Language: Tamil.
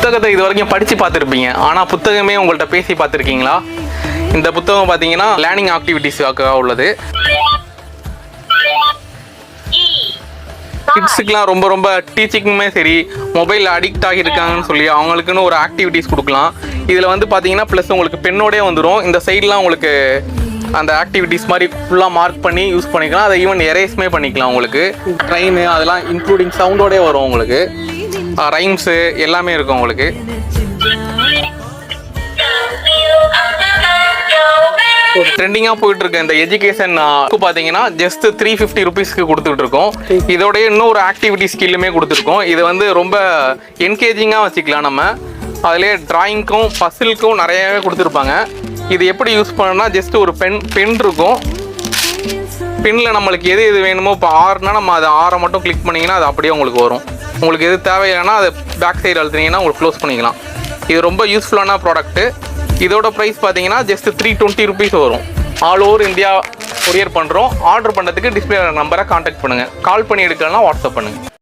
புத்தகத்தை இது வரைக்கும் படித்து பார்த்துருப்பீங்க, ஆனால் புத்தகமே உங்கள்கிட்ட பேசி பார்த்துருக்கீங்களா? இந்த புத்தகம் பார்த்தீங்கன்னா லேர்னிங் ஆக்டிவிட்டீஸாக உள்ளது. கிட்ஸுக்கெலாம் ரொம்ப ரொம்ப டீச்சிங்குமே சரி, மொபைல் அடிக்ட் ஆகியிருக்காங்கன்னு சொல்லி அவங்களுக்குன்னு ஒரு ஆக்டிவிட்டீஸ் கொடுக்கலாம். இதில் வந்து பார்த்தீங்கன்னா ப்ளஸ் உங்களுக்கு பெண்ணோடே வந்துடும். இந்த சைட்லாம் உங்களுக்கு அந்த ஆக்டிவிட்டீஸ் மாதிரி ஃபுல்லாக மார்க் பண்ணி யூஸ் பண்ணிக்கலாம். அதை ஈவன் எரேஸ்மே பண்ணிக்கலாம். உங்களுக்கு ட்ரெயின் அதெல்லாம் இன்க்ளூடிங் சவுண்டோடே வரும். உங்களுக்கு ரைம்ஸு எல்லாமே இருக்கும். உங்களுக்கு ட்ரெண்டிங்காக போயிட்டு இருக்க இந்த எஜுகேஷன் பார்த்தீங்கன்னா ஜஸ்ட் 350 ருபீஸ்க்கு கொடுத்துட்டு இருக்கோம். இதோடைய இன்னொரு ஆக்டிவிட்டி ஸ்கில்லுமே கொடுத்துருக்கோம். இது வந்து ரொம்ப என்கேஜிங்காக வச்சுக்கலாம். நம்ம அதிலே டிராயிங்க்கும் பசிலுக்கும் நிறையவே கொடுத்துருப்பாங்க. இது எப்படி யூஸ் பண்ணணும்னா ஜஸ்ட் ஒரு பென் இருக்கும். பென்னில் நம்மளுக்கு எது வேணுமோ, இப்போ ஆறுனா நம்ம அதை ஆறை மட்டும் கிளிக் பண்ணிங்கன்னா அது அப்படியே உங்களுக்கு வரும். உங்களுக்கு எது தேவையில்லைன்னா அதை பேக் சைடு அழுத்தினீங்கன்னா உங்களுக்கு க்ளோஸ் பண்ணிக்கலாம். இது ரொம்ப யூஸ்ஃபுல்லான ப்ராடக்ட்டு. இதோட ப்ரைஸ் பார்த்தீங்கன்னா ஜஸ்ட் 320 ருபீஸ் வரும். ஆல் ஓவர் இந்தியா கொரியர் பண்ணுறோம். ஆர்டர் பண்ணுறதுக்கு டிஸ்பிளே நம்பரை கான்டாக்ட் பண்ணுங்கள். கால் பண்ணி எடுக்கலன்னா வாட்ஸ்அப் பண்ணுங்கள்.